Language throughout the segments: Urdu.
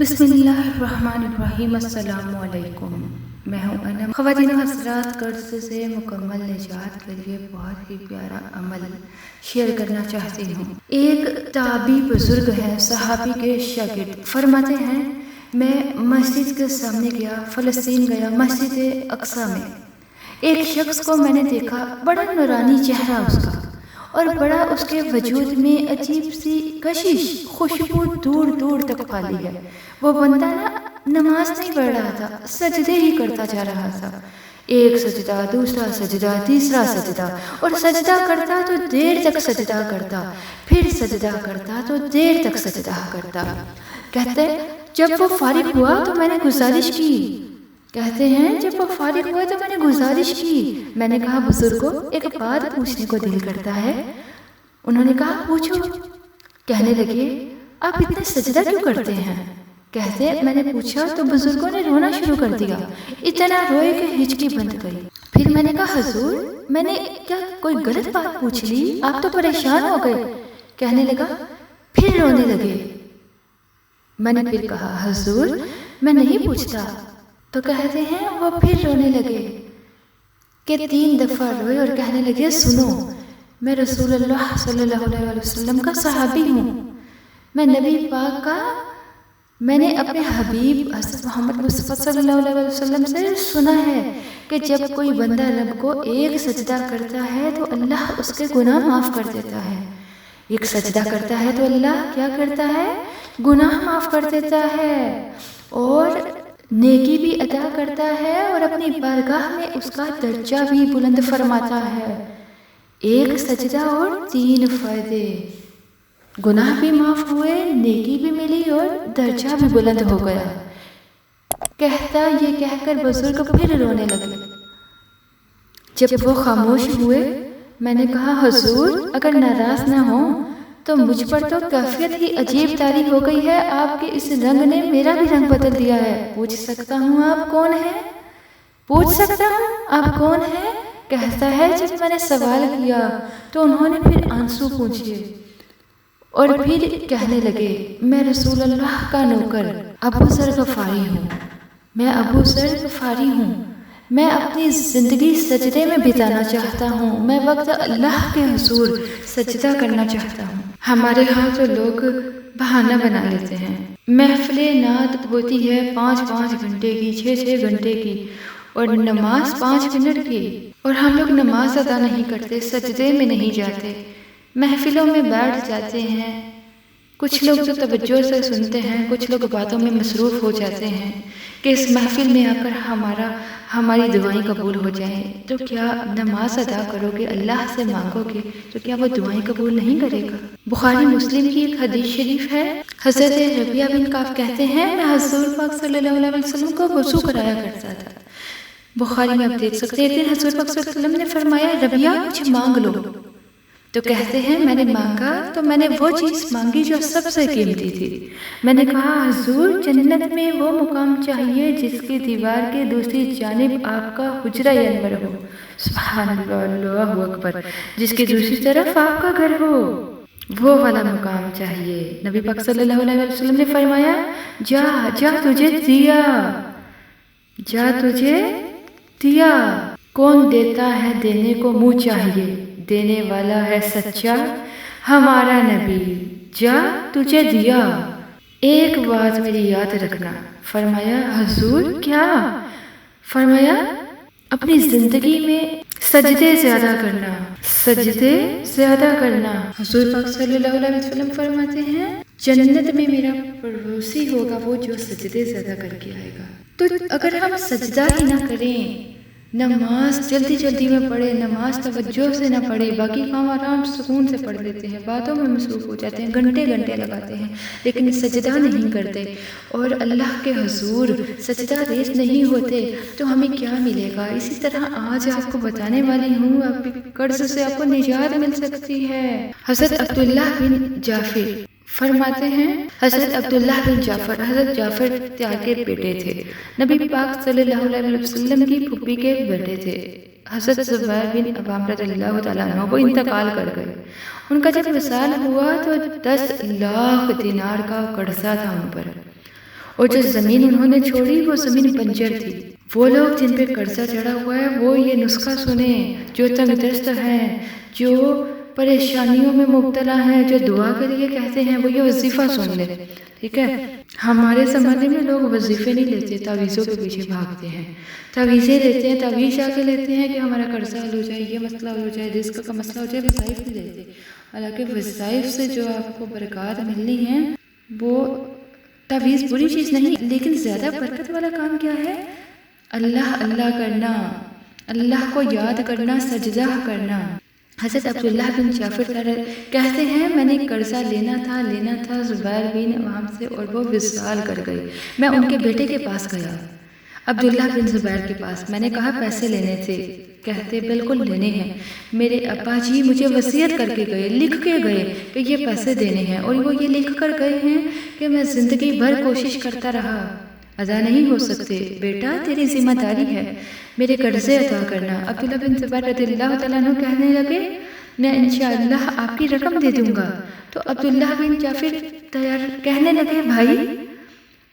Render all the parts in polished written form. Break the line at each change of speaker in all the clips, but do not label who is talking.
بسم اللہ الرحمن الرحیم۔ السلام علیکم، میں ہوں انم۔ خواتین و حضرات، قرض سے مکمل نجات کے لیے بہت ہی پیارا عمل شیئر کرنا چاہتی ہوں۔ ایک تابعی بزرگ ہیں، صحابی کے شاگرد، فرماتے ہیں میں مسجد کے سامنے گیا، فلسطین گیا، مسجد اقصی میں ایک شخص کو میں نے دیکھا، بڑا نورانی چہرہ اس کا، اور بڑا اس کے وجود میں عجیب سی کشش، خوشبو دور دور تک پھیلی ہے۔ وہ بندہ نماز نہیں پڑھ رہا تھا، سجدے ہی کرتا جا رہا تھا، ایک سجدہ، دوسرا سجدہ، تیسرا سجدہ، اور سجدہ کرتا تو دیر تک سجدہ کرتا، پھر سجدہ کرتا تو دیر تک سجدہ کرتا۔ کہتے جب وہ فارغ ہوا تو میں نے گزارش کی، کہتے ہیں جب وہ فارغ ہوئے تو میں نے گزارش کی، میں نے کہا بزرگو ایک بات پوچھنے کو دل کرتا ہے۔ انہوں نے کہا پوچھو۔ کہنے لگے آپ اتنے سجدہ کیوں کرتے ہیں؟ کہتے میں نے پوچھا تو بزرگوں نے رونا شروع کر دیا، اتنا روئے کہ ہچکی بند گئی۔ پھر میں نے کہا حضور میں نے کیا کوئی غلط بات پوچھ لی؟ آپ تو پریشان ہو گئے۔ کہنے لگا پھر رونے لگے۔ میں نے پھر کہا حضور میں نہیں پوچھتا۔ تو کہتے ہیں وہ پھر رونے لگے کہ 3 دفعہ روئے اور کہنے لگے سنو، میں رسول اللہ صلی اللہ علیہ وسلم کا صحابی ہوں، میں نبی پاک کا، میں نے اپنے حبیب حضرت محمد مصطفیٰ صلی اللہ علیہ وسلم سے سنا ہے کہ جب کوئی بندہ رب کو ایک سجدہ کرتا ہے تو اللہ اس کے گناہ معاف کر دیتا ہے۔ ایک سجدہ کرتا ہے تو اللہ کیا کرتا ہے؟ گناہ معاف کر دیتا ہے اور نیکی بھی عطا کرتا ہے اور اپنی بارگاہ میں اس کا درجہ بھی بلند فرماتا ہے۔ ایک سجدہ اور 3 فائدے، گناہ بھی معاف ہوئے، نیکی بھی ملی اور درجہ بھی بلند ہو گیا۔ کہتا یہ کہہ کر بزرگ پھر رونے لگے۔ جب وہ خاموش ہوئے میں نے کہا حضور اگر ناراض نہ ہوں تو مجھ پر تو کیفیت ہی عجیب طاری ہو گئی ہے، آپ کے اس رنگ نے میرا بھی رنگ بدل دیا ہے، پوچھ سکتا ہوں آپ کون ہیں؟ پوچھ سکتا ہوں آپ کون ہیں؟ کہتا ہے جب میں نے سوال کیا تو انہوں نے پھر آنسو پوچھے اور پھر کہنے لگے میں رسول اللہ کا نوکر ابو ذر غفاری ہوں، میں ابو ذر غفاری ہوں، میں اپنی زندگی سجدے میں بتانا چاہتا ہوں، میں وقت اللہ کے حضور سجدہ کرنا چاہتا ہوں۔ ہمارے ہاں تو لوگ بہانہ بنا لیتے ہیں، محفل نعت ہوتی ہے 5-5 گھنٹے کی، 6-6 گھنٹے کی، اور نماز 5 منٹ کی، اور ہم لوگ نماز ادا نہیں کرتے، سجدے میں نہیں جاتے، محفلوں میں بیٹھ جاتے ہیں۔ کچھ لوگ تو توجہ سے سنتے ہیں، کچھ لوگ باتوں میں مصروف ہو جاتے ہیں کہ اس محفل میں آ کر ہماری دعائیں قبول ہو جائیں، تو کیا نماز ادا کرو گے، اللہ سے مانگو گے تو کیا وہ دعائیں قبول نہیں کرے گا؟ بخاری مسلم کی ایک حدیث شریف ہے، حضرت ربیعہ بن کعب کہتے ہیں میں حضور پاک صلی اللہ علیہ وسلم کو وضو کرایا کرتا تھا۔ بخاری میں آپ دیکھ سکتے ہیں ایک دن حضور پاک صلی اللہ علیہ وسلم نے فرمایا ربیعہ مجھے مانگ لو، تو کہتے ہیں میں نے مانگا تو میں نے وہ چیز مانگی جو سب سے قیمتی تھی۔ میں نے کہا حضور جنت میں وہ مقام چاہیے جس کی دیوار کے دوسری جانب آپ کا حجرہ انور ہو، سبحان اللہ، اللہ اکبر، جس کی دوسری طرف آپ کا گھر ہو، وہ والا مقام چاہیے۔ نبی پاک صلی اللہ علیہ وسلم نے فرمایا جا جا تجھے دیا، جا تجھے دیا، کون دیتا ہے دینے کو منہ چاہیے، دینے والا ہے سچا ہمارا نبی، جا تجھے دیا۔ ایک بات میری یاد رکھنا، فرمایا حضور کیا؟ فرمایا اپنی زندگی میں سجدے زیادہ کرنا، سجدے زیادہ کرنا۔ حضور پاک صلی اللہ علیہ وسلم فرماتے ہیں جنت میں میرا پڑوسی ہوگا وہ جو سجدے زیادہ کر کے آئے گا۔ تو اگر ہم سجدہ ہی نہ کریں، نماز جلدی جلدی میں پڑھیں، نماز توجہ سے نہ پڑھیں، باقی کام آرام سکون سے پڑھ لیتے ہیں، باتوں میں مصروف ہو جاتے ہیں، گھنٹے گھنٹے لگاتے ہیں لیکن سجدہ نہیں کرتے اور اللہ کے حضور سجدہ ریز نہیں ہوتے تو ہمیں کیا ملے گا؟ اسی طرح آج آپ کو بتانے والی ہوں آپ کے قرض سے آپ کو نجات مل سکتی ہے۔ حضرت عبداللہ بن جعفر فرماتے ہیں، حضرت عبداللہ بن جعفر، حضرت جعفر تیار کے بیٹے تھے، نبی پاک صلی اللہ علیہ وسلم کی پھوپھی کے بیٹے تھے۔ حضرت زبیر بن عوام رضی اللہ تعالیٰ عنہ وہ انتقال کر گئے۔ ان کا جب وصال ہوا تو 10 لاکھ دینار کا قرضہ تھا ان پر، اور جو زمین انہوں نے چھوڑی وہ زمین بنجر تھی۔ وہ لوگ جن پہ قرضہ چڑھا ہوا ہے وہ یہ نسخہ سنیں، جو تنگ دست ہیں، جو پریشانیوں میں مبتلا ہیں، جو دعا کے لیے کہتے ہیں، وہ یہ وظیفہ سن لے، ٹھیک ہے؟ ہمارے زمانے میں لوگ وظیفے نہیں لیتے، تعویذوں کے پیچھے بھاگتے ہیں، تعویذیں لیتے ہیں، تعویذ جا کے لیتے ہیں کہ ہمارا قرضہ حل ہو جائے، یہ مسئلہ حل ہو جائے، رزق کا مسئلہ ہو جائے، وظائف نہیں لیتے۔ حالانکہ وظائف سے جو آپ کو برکات ملنی ہے وہ تعویذ بری چیز نہیں، لیکن زیادہ برکت والا کام کیا ہے؟ اللہ اللہ کرنا، اللہ کو یاد کرنا، سجدہ کرنا۔ حضرت عبداللہ بن جعفر کہتے ہیں میں نے قرضہ لینا تھا زبیر بن عوام سے اور وہ وصال کر گئے۔ میں ان کے بیٹے کے پاس گیا، عبداللہ بن زبیر کے پاس، میں نے کہا پیسے لینے تھے، کہتے بالکل لینے ہیں، میرے ابا جی مجھے وصیت کر کے گئے، لکھ کے گئے کہ یہ پیسے دینے ہیں، اور وہ یہ لکھ کر گئے ہیں کہ میں زندگی بھر کوشش کرتا رہا، ادا نہیں ہو سکتے، بیٹا تیری ذمہ داری ہے میرے قرضے ادا کرنا۔ عبداللہ بن زبیر رضی اللہ تعالیٰ عنہ کہنے لگے میں انشاءاللہ آپ کی رقم دے دوں گا۔ تو عبداللہ بن جعفر کہنے لگے بھائی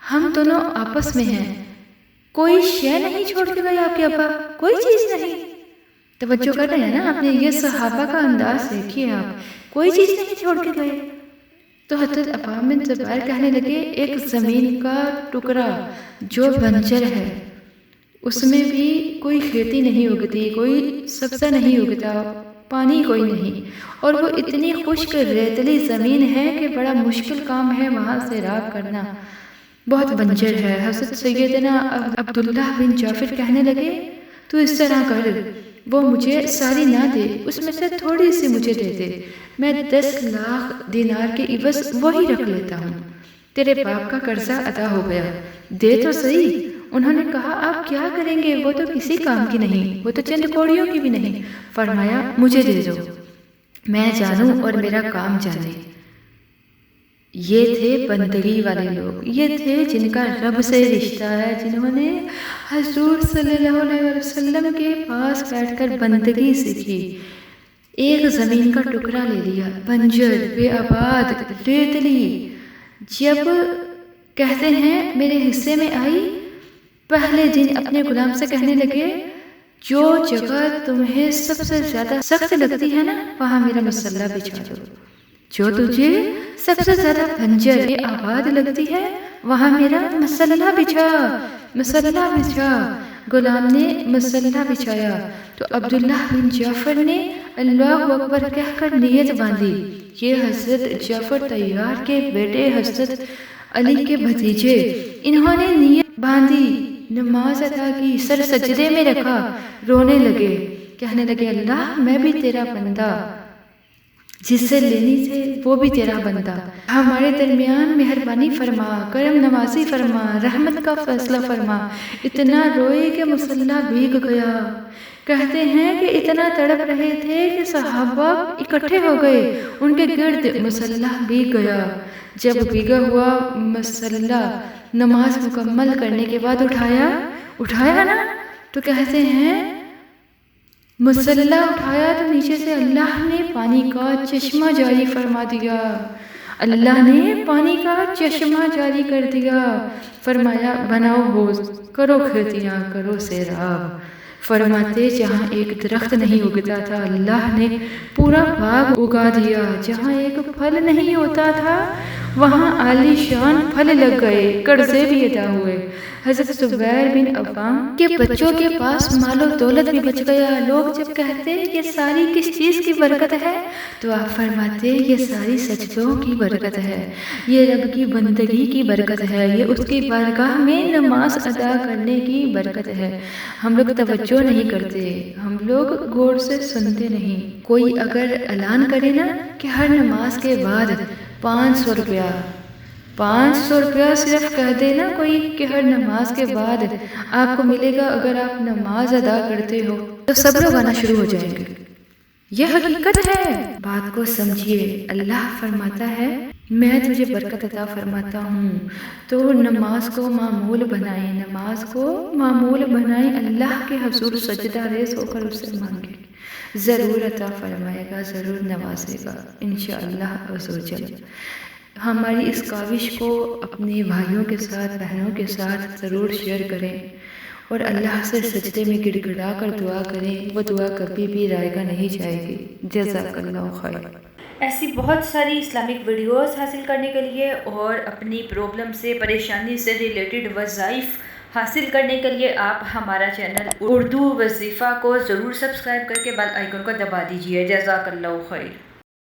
ہم دونوں آپس میں ہیں، کوئی شے نہیں چھوڑ کے گئے آپ کے ابا، کوئی چیز نہیں۔ توجہ کر رہے ہیں نا آپ نے، یہ صحابہ کا انداز دیکھیے آپ، کوئی چیز نہیں چھوڑ کے گئے۔ تو حضرت عوام بن زبیر کہنے لگے ایک زمین کا ٹکڑا جو بنجر ہے، اس میں بھی کوئی کھیتی نہیں اگتی، کوئی سبزہ نہیں اگتا، پانی کوئی نہیں، اور وہ اتنی خشک ریتلی زمین ہے کہ بڑا مشکل کام ہے وہاں سے راغ کرنا، بہت بنجر ہے۔ حضرت سیدنا عبداللہ بن جعفر کہنے لگے تو اس طرح کر، وہ مجھے ساری نہ دے، اس میں سے تھوڑی سی مجھے دے دے، میں 10 لاکھ دینار کے عوض وہی رکھ لیتا ہوں، تیرے باپ کا قرضہ ادا ہو گیا، دے تو صحیح۔ انہوں نے کہا آپ کیا کریں گے، وہ تو کسی کام کی نہیں، وہ تو چند کوڑیوں کی بھی نہیں۔ فرمایا مجھے دے دو، میں جانوں اور میرا کام جانے۔ یہ تھے بندگی والے لوگ، یہ تھے جن کا رب سے رشتہ ہے، جنہوں نے حضور صلی اللہ علیہ وسلم کے پاس بیٹھ کر بندگی سیکھی۔ ایک زمین کا ٹکڑا لے لیا، بنجر، بے آباد، ریتلی، جب کہتے ہیں میرے حصے میں آئی، پہلے دن اپنے غلام سے کہنے لگے جو جگہ تمہیں سب سے زیادہ سخت لگتی ہے نا وہاں میرا مسلح بچھا دو، جو تجھے سب سے زیادہ بنجر بے آباد لگتی ہے وہاں میرا مسلح بچھا۔ غلام نے مسلح بچھایا تو عبداللہ بن جعفر نے اللہ اکبر کہہ کر نیت باندھی۔ یہ حضرت جعفر طیار کے بیٹے حضرت علی کے بھتیجے، انہوں نے نیت باندھی، نماز ادا کی، سر سجدے میں رکھا، رونے لگے، کہنے لگے اللہ میں بھی تیرا بندہ، جس سے لینی تھے وہ بھی تیرا بندہ، ہمارے درمیان مہربانی فرما، کرم نوازی فرما، رحمت کا فیصلہ فرما۔ اتنا روئے کہ مسلح بھیگ گیا۔ کہتے ہیں کہ اتنا تڑپ رہے تھے کہ صحابہ اکٹھے ہو گئے، ان کے گرد مسلح بھیگ گیا۔ جب بھیگا ہوا مسلح نماز مکمل کرنے کے بعد اٹھایا نا، تو کہتے ہیں مسلح اٹھایا تو نیچے سے اللہ نے پانی کا چشمہ جاری فرما دیا، اللہ نے پانی کا چشمہ جاری کر دیا۔ فرمایا بناؤ حوض، کرو کھیتیاں، کرو سیراب۔ فرماتے جہاں ایک درخت نہیں اگتا تھا اللہ نے پورا باغ اگا دیا، جہاں ایک پھل نہیں ہوتا تھا وہاں عالی شان پھل لگ گئے، قرضے بھی ادا ہوئے۔ حضرت زبیر بن عوام کے بچوں کے پاس مال و دولت بھی بچ گیا۔ لوگ جب کہتے یہ ساری کس چیز کی برکت ہے تو آپ فرماتے یہ ساری سجدوں کی برکت ہے، یہ رب کی بندگی کی برکت ہے، یہ اس کی بارگاہ میں نماز ادا کرنے کی برکت ہے۔ ہم لوگ توجہ نہیں کرتے، ہم لوگ غور سے سنتے نہیں۔ کوئی اگر اعلان کرے نا کہ ہر نماز کے بعد 500 روپیہ صرف کہہ دے نا کوئی کہ ہر نماز کے بعد آپ کو ملے گا اگر آپ نماز ادا کرتے ہو، تو سب لوگ آنا شروع ہو جائیں گے۔ یہ حقیقت ہے، بات کو سمجھیے۔ اللہ فرماتا ہے میں تجھے برکت عطا فرماتا ہوں، تو نماز کو معمول بنائیں، نماز کو معمول بنائیں، اللہ کے حضور سجدہ ریز ہو کر اس سے مانگیں، ضرور عطا فرمائے گا، ضرور نوازے گا انشاءاللہ عز و جل۔ ہماری اس کاوش کو اپنے بھائیوں کے ساتھ، بہنوں کے ساتھ ضرور شیئر کریں اور اللہ سے سجدے میں گڑ گڑا کر دعا کریں، وہ دعا کبھی بھی رائگاں نہیں جائے گی۔ جزاک اللہ خیر۔
ایسی بہت ساری اسلامک ویڈیوز حاصل کرنے کے لیے اور اپنی پرابلم سے، پریشانی سے ریلیٹڈ وظائف حاصل کرنے کے لیے آپ ہمارا چینل اردو وظیفہ کو ضرور سبسکرائب کر کے بیل آئیکن کو دبا دیجیے۔ جزاک اللہ خیر۔